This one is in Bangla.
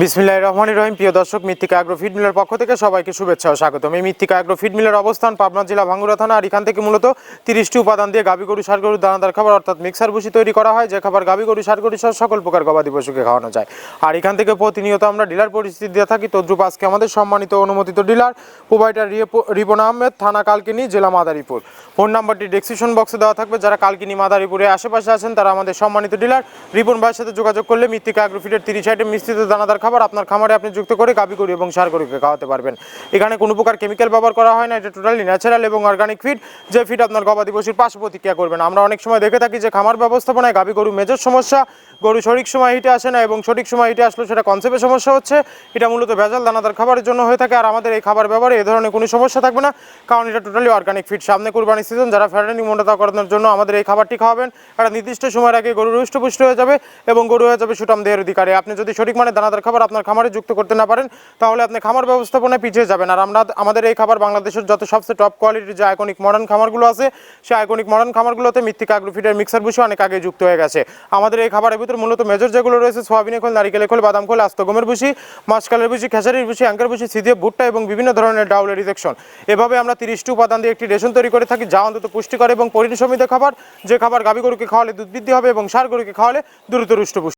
বিসমিল্লাহির রহমানির রহিম। প্রিয় দর্শক, মৃত্তিকা অ্যাগ্রো ফিড মিলের পক্ষ থেকে সবাইকে শুভেচ্ছা ও স্বাগতম। এই মৃত্তিকা অ্যাগ্রো ফিড মিলের অবস্থান পাবনা জেলা ভাঙ্গুড়া থানা। আর এখান থেকে মূলত 30টি উপাদান দিয়ে গাভী গরু ষাঁড় গরুর দানাদার খাবার অর্থাৎ মিক্সার ভুসি তৈরি করা হয়, যে খাবার গাভী গরু ষাঁড় গরু সহ সকল প্রকার গবাদি পশুকে খাওয়ানো যায়। আর এখান থেকে প্রতিনিয়ত আমরা ডিলার পরিস্থিতি দিয়ে থাকি। তদ্রুপ আজকে আমাদের সম্মানিত অনুমোদিত ডিলার প্রোভাইডার রিপন আহমেদ, থানা কালকিনি, জেলা মাদারীপুর। ফোন নাম্বারটি ডেসক্রিপশন বক্সে দেওয়া থাকবে। যারা কালকিনি মাদারীপুরে আশেপাশে আছেন তারা আমাদের সম্মানিত ডিলার রিপন ভাইয়ের সাথে যোগাযোগ করলে মৃত্তিকা অ্যাগ্রো ফিডের 30 আইটেম মিশ্রিত দানাদার খাবার আপনার খামারে আপনি যুক্ত করে গাভী গরু এবং ষাঁড় গরুকে খাওয়াতে পারবেন। এখানে কোনো প্রকার কেমিক্যাল ব্যবহার করা হয় না। এটা টোটালি ন্যাচারাল এবং অর্গানিক ফিড, যে ফিড আপনার গবাদি পশুর পার্শ্ব প্রতিক্রিয়া করবে না। আমরা অনেক সময় দেখে থাকি যে খামার ব্যবস্থাপনায় গাভী গরু মেজর সমস্যা, গরু সঠিক সময় হিটে আসে না এবং সঠিক সময় হিটে আসলেও সেটা কনসেপ্টের সমস্যা হচ্ছে। এটা মূলত ভেজাল দানাদার খাবারের জন্য হয়ে থাকে। আর আমাদের এই খাবার ব্যবহারে এ ধরনের কোনো সমস্যা থাকবে না, কারণ এটা টোটালি অর্গানিক ফিড। সামনে কুরবানি সিজন, যারা ফ্যাটেনিং মোটা করানোর জন্য আমাদের এই খাবারটি খাওয়াবেন, একটা নির্দিষ্ট সময়ের আগে গরু হৃষ্টপুষ্ট হয়ে যাবে এবং গরু হয়ে যাবে সুঠাম দেহের অধিকারী। আপনি যদি সঠিক মানে দানাদার খাবার আপনার খামারে যুক্ত করতে না পারেন, তাহলে আপনি খামার ব্যবস্থাপনায় পিছিয়ে যাবেন। আর আমাদের এই খাবার বাংলাদেশের যত সবচেয়ে টপ কোয়ালিটির যে আইকনিক মডার্ন খামারগুলো আছে, সেই আইকনিক মডার্ন খামারগুলোতে মৃত্তিকা অ্যাগ্রো ফিডের মিক্সার ভুসি অনেক আগে যুক্ত হয়ে গেছে। আমাদের এই খাবারের ভিতরে মূলত মেজর যেগুলো রয়েছে সোয়াবিনের খোল, নারিকেলের খোল, বাদাম খোল, আস্ত গমের ভুসি, মাসকালের ভুসি, খেসারির ভুসি, অ্যাঙ্কের ভুসি, সিজিএফ ভুট্টা এবং বিভিন্ন ধরনের ডাউলের রিজেকশন। এভাবে আমরা 30টি উপাদান দিয়ে একটি রেশন তৈরি করে থাকি, যা অন্তত পুষ্টিকর এবং পরিণত খাবার, যে খাবার গাভী গরুকে খাওয়ালে দুধ বৃদ্ধি হবে এবং ষাঁড় গরুকে খাওয়ালে দ্রুত হৃষ্টপুষ্ট।